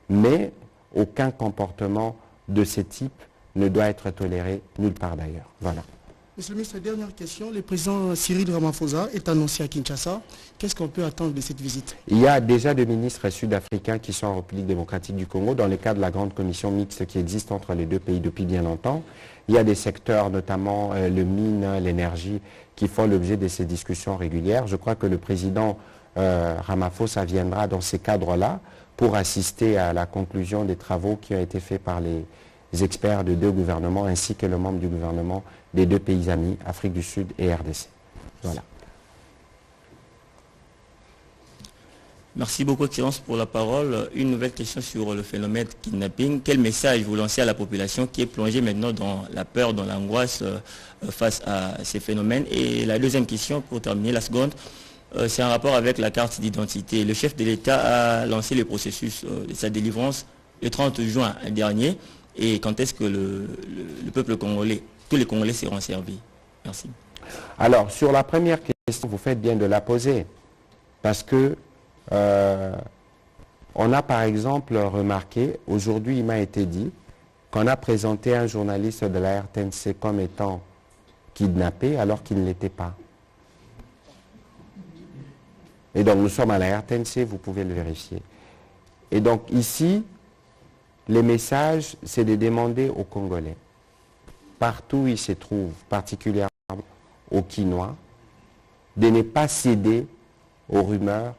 mais aucun comportement de ce type ne doit être toléré nulle part d'ailleurs. Voilà. Monsieur le ministre, dernière question. Le président Cyril Ramaphosa est annoncé à Kinshasa. Qu'est-ce qu'on peut attendre de cette visite? Il y a déjà des ministres sud-africains qui sont en République démocratique du Congo dans le cadre de la grande commission mixte qui existe entre les deux pays depuis bien longtemps. Il y a des secteurs, notamment le mine, l'énergie, qui font l'objet de ces discussions régulières. Je crois que le président Ramaphosa viendra dans ces cadres-là pour assister à la conclusion des travaux qui ont été faits par les experts de deux gouvernements ainsi que le membre du gouvernement des deux pays amis, Afrique du Sud et RDC. Voilà. Merci beaucoup, Excellence, pour la parole. Une nouvelle question sur le phénomène kidnapping. Quel message vous lancez à la population qui est plongée maintenant dans la peur, dans l'angoisse face à ces phénomènes? Et la deuxième question, pour terminer, la seconde, c'est en rapport avec la carte d'identité. Le chef de l'État a lancé le processus de sa délivrance le 30 juin dernier. Et quand est-ce que le peuple congolais, tous les Congolais seront servis? Merci. Alors, sur la première question, vous faites bien de la poser. Parce que on a par exemple remarqué, aujourd'hui il m'a été dit, qu'on a présenté un journaliste de la RTNC comme étant kidnappé alors qu'il ne l'était pas. Et donc nous sommes à la RTNC, vous pouvez le vérifier. Et donc ici, les messages, c'est de demander aux Congolais, partout où ils se trouvent, particulièrement aux Quinois, de ne pas céder aux rumeurs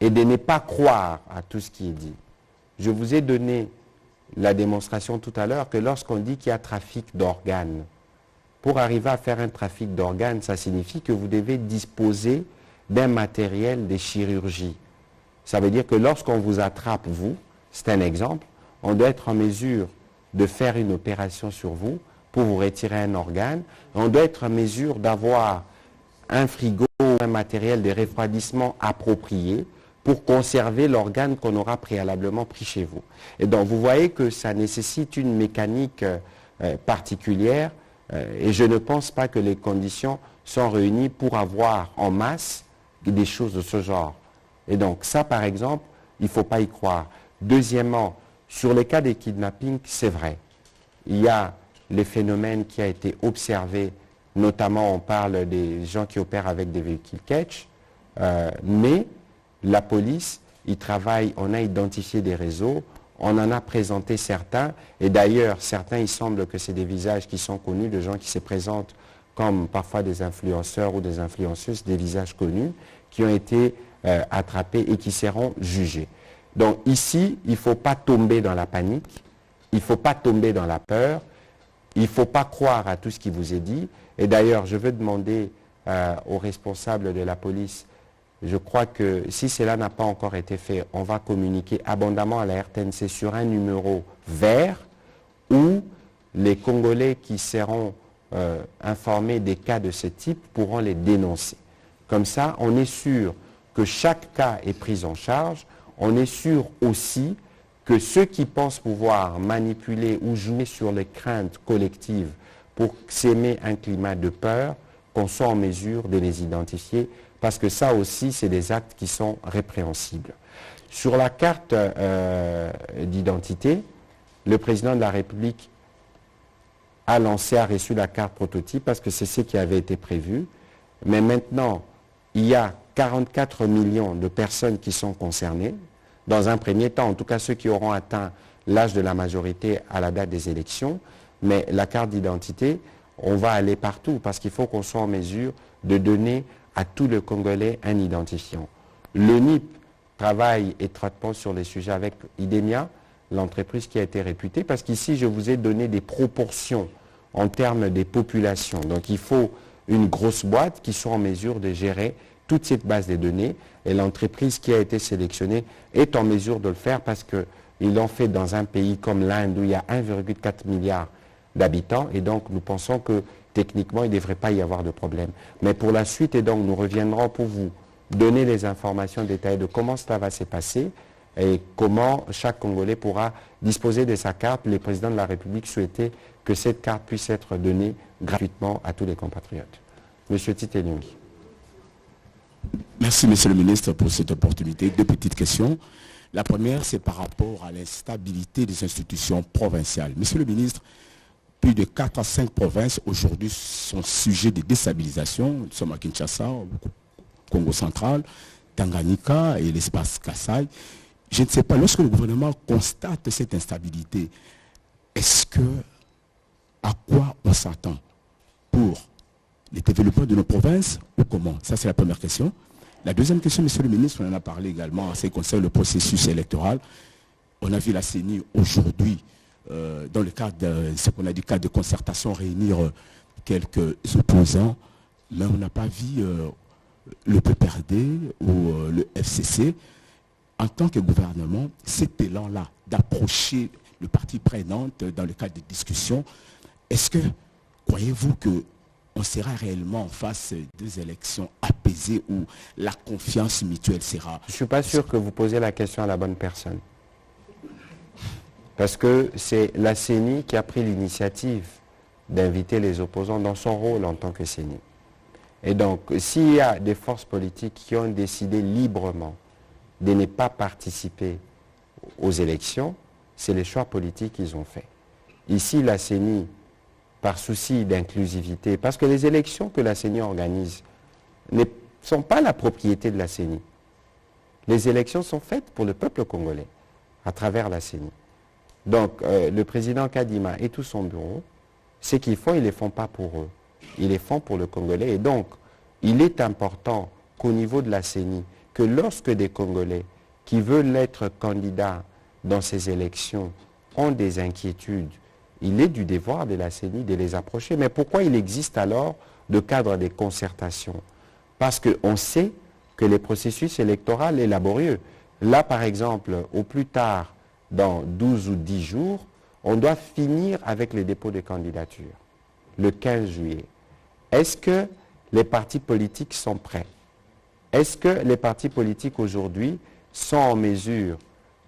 et de ne pas croire à tout ce qui est dit. Je vous ai donné la démonstration tout à l'heure que lorsqu'on dit qu'il y a trafic d'organes, pour arriver à faire un trafic d'organes, ça signifie que vous devez disposer d'un matériel de chirurgie. Ça veut dire que lorsqu'on vous attrape, vous, c'est un exemple, on doit être en mesure de faire une opération sur vous pour vous retirer un organe. On doit être en mesure d'avoir un frigo, un matériel de refroidissement approprié pour conserver l'organe qu'on aura préalablement pris chez vous. Et donc vous voyez que ça nécessite une mécanique particulière et je ne pense pas que les conditions sont réunies pour avoir en masse des choses de ce genre. Et donc ça, par exemple, il ne faut pas y croire. Deuxièmement, sur les cas des kidnappings, c'est vrai. Il y a les phénomènes qui ont été observés, notamment on parle des gens qui opèrent avec des véhicules catch, mais la police, ils travaillent, on a identifié des réseaux, on en a présenté certains, et d'ailleurs, certains, il semble que c'est des visages qui sont connus, de gens qui se présentent comme parfois des influenceurs ou des influenceuses, des visages connus, qui ont été attrapés et qui seront jugés. Donc ici, il ne faut pas tomber dans la panique, il ne faut pas tomber dans la peur, il ne faut pas croire à tout ce qui vous est dit. Et d'ailleurs, je veux demander aux responsables de la police, je crois que si cela n'a pas encore été fait, on va communiquer abondamment à la RTNC sur un numéro vert où les Congolais qui seront informés des cas de ce type pourront les dénoncer. Comme ça, on est sûr que chaque cas est pris en charge. On est sûr aussi que ceux qui pensent pouvoir manipuler ou jouer sur les craintes collectives pour s'aimer un climat de peur, qu'on soit en mesure de les identifier, parce que ça aussi, c'est des actes qui sont répréhensibles. Sur la carte d'identité, le président de la République a reçu la carte prototype parce que c'est ce qui avait été prévu. Mais maintenant, il y a 44 millions de personnes qui sont concernées. Dans un premier temps, en tout cas ceux qui auront atteint l'âge de la majorité à la date des élections. Mais la carte d'identité, on va aller partout parce qu'il faut qu'on soit en mesure de donner à tous les Congolais un identifiant. Le NIP travaille étroitement sur les sujets avec IDEMIA, l'entreprise qui a été réputée, parce qu'ici, je vous ai donné des proportions en termes des populations. Donc, il faut une grosse boîte qui soit en mesure de gérer toute cette base de données. Et l'entreprise qui a été sélectionnée est en mesure de le faire parce qu'ils l'ont fait dans un pays comme l'Inde où il y a 1,4 milliard d'habitants. Et donc, nous pensons que techniquement, il ne devrait pas y avoir de problème. Mais pour la suite, et donc, nous reviendrons pour vous donner les informations détaillées de comment cela va se passer et comment chaque Congolais pourra disposer de sa carte. Le président de la République souhaitait que cette carte puisse être donnée gratuitement à tous les compatriotes. Monsieur Tite Lungi. Merci, monsieur le ministre, pour cette opportunité. Deux petites questions. La première, c'est par rapport à l'instabilité des institutions provinciales. Monsieur le ministre, plus de 4 à 5 provinces aujourd'hui sont sujets de déstabilisation. Nous sommes à Kinshasa, au Congo central, Tanganyika et l'espace Kassai. Je ne sais pas, lorsque le gouvernement constate cette instabilité, à quoi on s'attend pour les développements de nos provinces ou comment? Ça, c'est la première question. La deuxième question, monsieur le ministre, on en a parlé également en ce qui concerne le processus électoral. On a vu la CENI aujourd'hui, dans le cadre de ce qu'on a dit, cadre de concertation, réunir quelques opposants, mais on n'a pas vu le PPRD ou le FCC. En tant que gouvernement, cet élan-là d'approcher le parti prenante dans le cadre des discussions, est-ce que, croyez-vous qu'on sera réellement en face des élections apaisées où la confiance mutuelle sera... Je ne suis pas sûr que vous posez la question à la bonne personne. Parce que c'est la CENI qui a pris l'initiative d'inviter les opposants dans son rôle en tant que CENI. Et donc, s'il y a des forces politiques qui ont décidé librement de ne pas participer aux élections, c'est les choix politiques qu'ils ont faits. Ici, la CENI, par souci d'inclusivité, parce que les élections que la CENI organise ne sont pas la propriété de la CENI. Les élections sont faites pour le peuple congolais, à travers la CENI. Donc, le président Kadima et tout son bureau, ce qu'ils font, ils ne les font pas pour eux. Ils les font pour le Congolais. Et donc, il est important qu'au niveau de la CENI, que lorsque des Congolais qui veulent être candidats dans ces élections ont des inquiétudes, il est du devoir de la CENI de les approcher. Mais pourquoi il existe alors le cadre des concertations? Parce qu'on sait que les processus électoraux sont laborieux. Là, par exemple, au plus tard, dans 12 ou 10 jours, on doit finir avec les dépôts de candidatures, le 15 juillet. Est-ce que les partis politiques sont prêts? Est-ce que les partis politiques aujourd'hui sont en mesure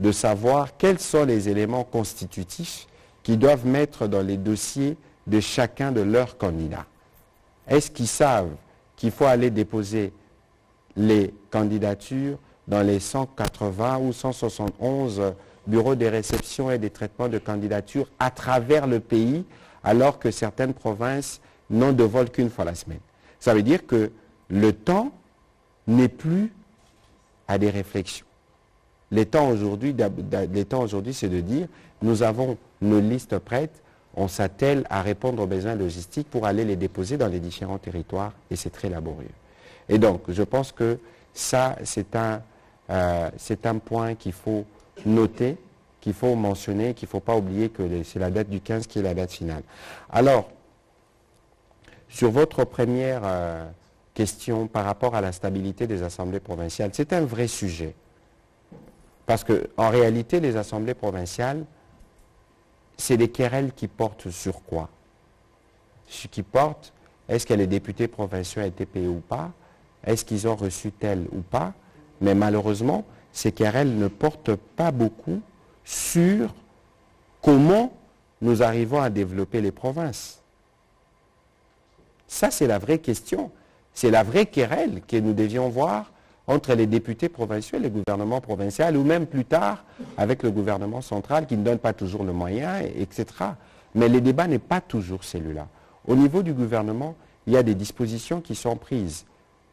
de savoir quels sont les éléments constitutifs qu'ils doivent mettre dans les dossiers de chacun de leurs candidats? Est-ce qu'ils savent qu'il faut aller déposer les candidatures dans les 180 ou 171 bureaux de réception et de traitement de candidatures à travers le pays, alors que certaines provinces n'ont de vol qu'une fois la semaine? Ça veut dire que le temps n'est plus à des réflexions. Le temps aujourd'hui, c'est de dire, nous avons nos listes prêtes, on s'attelle à répondre aux besoins logistiques pour aller les déposer dans les différents territoires, et c'est très laborieux. Et donc, je pense que ça, c'est un point qu'il faut noter, qu'il faut mentionner, qu'il ne faut pas oublier que c'est la date du 15 qui est la date finale. Alors, sur votre première question par rapport à la stabilité des assemblées provinciales, c'est un vrai sujet. Parce qu'en réalité, les assemblées provinciales, c'est des querelles qui portent sur quoi? Ce qui porte, est-ce que les députés provinciaux ont été payés ou pas? Est-ce qu'ils ont reçu tel ou pas? Mais malheureusement, ces querelles ne portent pas beaucoup sur comment nous arrivons à développer les provinces. Ça, c'est la vraie question. C'est la vraie querelle que nous devions voir entre les députés provinciaux et le gouvernement provincial, ou même plus tard avec le gouvernement central qui ne donne pas toujours le moyen, etc. Mais le débat n'est pas toujours celui-là. Au niveau du gouvernement, il y a des dispositions qui sont prises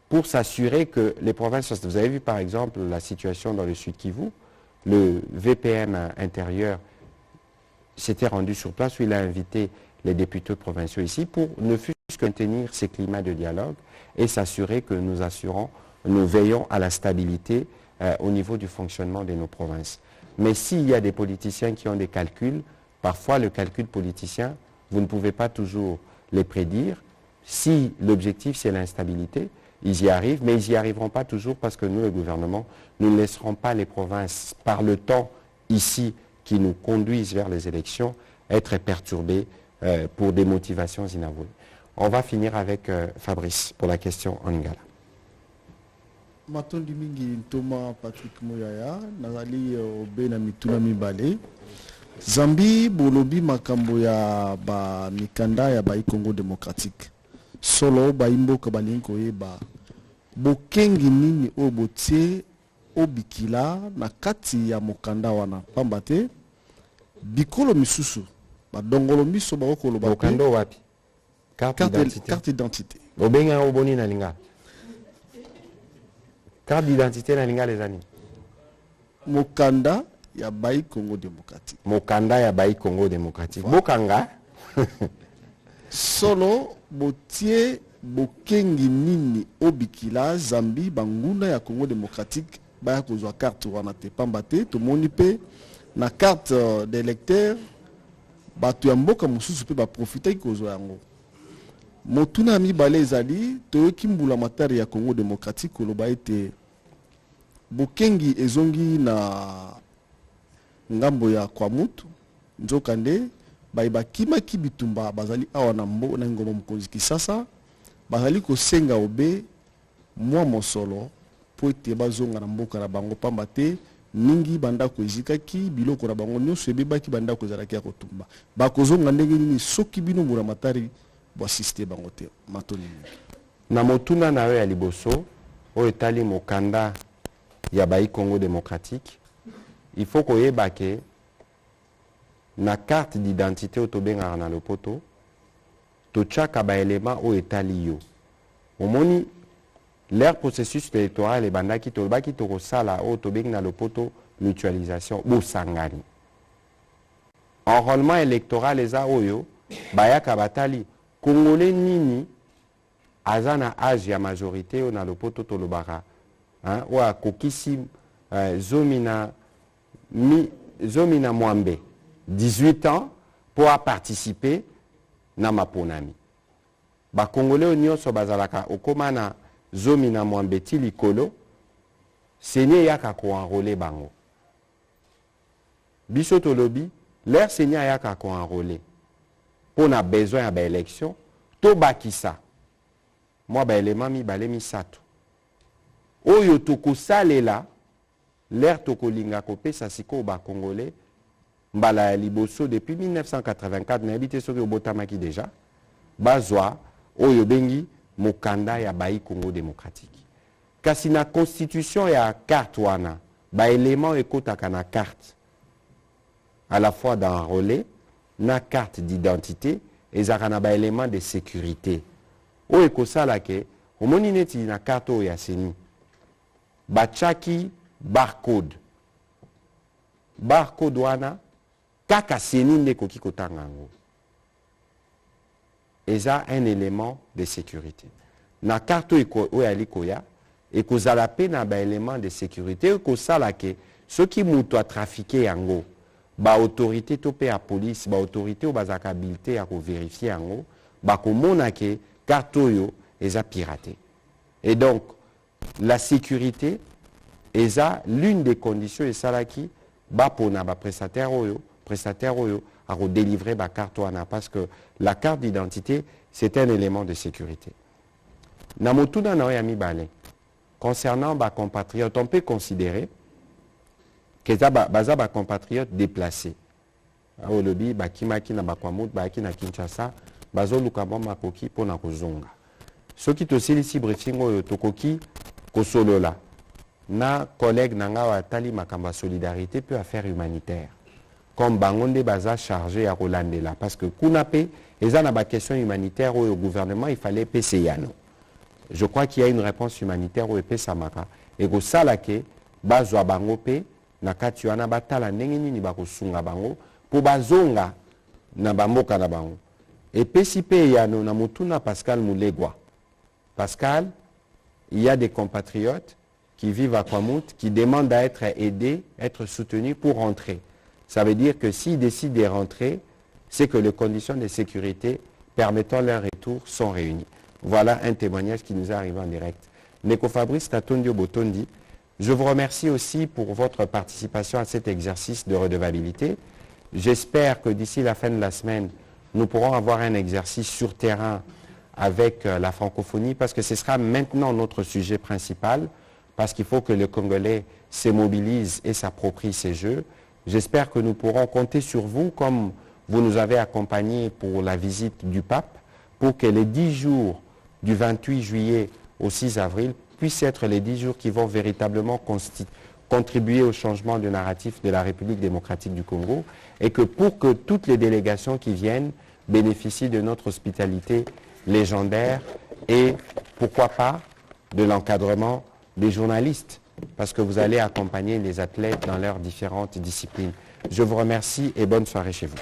pour s'assurer que les provinces... Vous avez vu par exemple la situation dans le Sud Kivu, le VPM intérieur s'était rendu sur place où il a invité les députés provinciaux ici pour ne fût-ce que maintenir ces climats de dialogue et s'assurer que nous veillons à la stabilité au niveau du fonctionnement de nos provinces. Mais s'il y a des politiciens qui ont des calculs, parfois le calcul politicien, vous ne pouvez pas toujours les prédire. Si l'objectif c'est l'instabilité, ils y arrivent, mais ils n'y arriveront pas toujours parce que nous, le gouvernement, nous ne laisserons pas les provinces, par le temps ici qui nous conduisent vers les élections, être perturbées pour des motivations inavouées. On va finir avec Fabrice pour la question en lingala. Matondi mingi Thomas Patrick Moyaya, nazali obena mituna mibale. Zambi bolobi makambo ya ba mikanda ya ba Congo démocratique. Solo ba imboka balinko yeba. Bokengi nini obotie obikila na kati ya mokanda wana pambate bikolo misusu ba dongolo miso ba okolo ba mokando wapi? Carte d'identité. Obenga oboni na linga. Carte d'identité na linga les amis. Mokanda ya Bayi Congo démocratique. Mokanda ya Bayi Congo démocratique. Voilà. Bokanga. Solo botie bokengi nini obikila Zambi banguna ya Congo démocratique baya kozwa carte wana te pambate to moni pe na carte d'électeur batu ya mboka mususu pe ba profiter kozwa yango. Motuna mibale ezali toyoki mbula matari ya Congo démocratique koloba ete bokengi ezongi na ngambo ya Kwamutu nzokande baibakima kibitumba bazali awa na mbo na ngoma mkonzi Kisasa bazali kosenga obe mwa mosolo po ete bazonga na mboka na bango pamba te ningi bandako ezikaki biloko na bango nyonso ebebaki bandako ezalaki ya kotumba bakozonga ndenge nini soki bino mbula matari assisté bangote matoni na motuna na ya liboso o etali mokanda ya Bayi Congo démocratique. Il faut koyeba ke na carte d'identité otobenga na lopoto tochaka ba élément o etali yo omoni leur processus électoral et bandaki tolbaki to sala o tobenga na lopoto mutualisation bosangani enrôlement électoral eza oyo bayaka batali Congolais nini azana âge ya majorité on a le poto tolobara hein ou a kokisi zomina Mwambe 18 ans pour participer na maponami ba Congolais nyonso bazalaka okomana Zomina Mwambe ti likolo Seigneur yaka ko enrôler bango. Biso to lobby, l'air Seigneur yaka ko enrôler. Pour na besoin à élection, to bakisa. Moi ba élément mi balé mi sato. Oyo toko salela, l'air toko linga kopé sa siko ba congolais. Mbala ya liboso depuis 1984 na habité soki obotamaki déjà. Bazwa oyo bengi mokanda ya bayi Congo démocratique. Kasi na constitution ya carte wana, ba élément ekotaka na carte. À la fois dans relais, na carte d'identité, et na ba élément de sécurité. Oyo ekosala ke, omoni neti na carte oyo ya seni. Bachaki barcode. Barcode wana, kaka seni nde koki kotanga yango. Eza un élément de sécurité. Na carte oyo alikoya, ekozala pe na ba élément de sécurité ekosala ke soki mutu a trafiqué yango, ba autorité to pe a police, ba autorité ou bazaka habilité à vérifier yango, ba komona ke carte oyo eza piraté. Et donc la sécurité eza l'une des conditions esalaki ba pona ba prestataire oyo à délivrer la carte wana parce que la carte d'identité c'est un élément de sécurité. Namotuna na yami balé concernant ba compatriotes, on peut considérer que baza ba compatriotes déplacés. Au lobby ba kimaki na bakwamut ba ki na Kinshasa bazo lukamba makoki pona kozonga. Soki to silisi briefing oyo tokoki kosolola na collègue nanga wa tali makamba solidarité peut affaires humanitaires. Comme bangonde baza chargé à Rolandela parce que kunape eza na ba question humanitaire au gouvernement il fallait payer yano. Je crois qu'il y a une réponse humanitaire au EP Samaka et go salake bazwa bango pe na kati wana batala ndenge nini bakosunga bango po bazonga na bamboka na bango. Et pesi pe yano na mutuna Pascal Moulegwa. Pascal, il y a des compatriotes qui vivent à Kwamut qui demandent à être aidés, être soutenus pour rentrer. Ça veut dire que s'ils décident de rentrer, c'est que les conditions de sécurité permettant leur retour sont réunies. Voilà un témoignage qui nous est arrivé en direct. Neko Fabrice Tatondio Botondi, je vous remercie aussi pour votre participation à cet exercice de redevabilité. J'espère que d'ici la fin de la semaine, nous pourrons avoir un exercice sur terrain avec la francophonie parce que ce sera maintenant notre sujet principal parce qu'il faut que les Congolais se mobilisent et s'approprient ces jeux. J'espère que nous pourrons compter sur vous comme vous nous avez accompagnés pour la visite du pape pour que les 10 jours du 28 juillet au 6 avril puissent être les 10 jours qui vont véritablement contribuer au changement de narratif de la République démocratique du Congo et que pour que toutes les délégations qui viennent bénéficient de notre hospitalité légendaire et pourquoi pas de l'encadrement des journalistes parce que vous allez accompagner les athlètes dans leurs différentes disciplines. Je vous remercie et bonne soirée chez vous.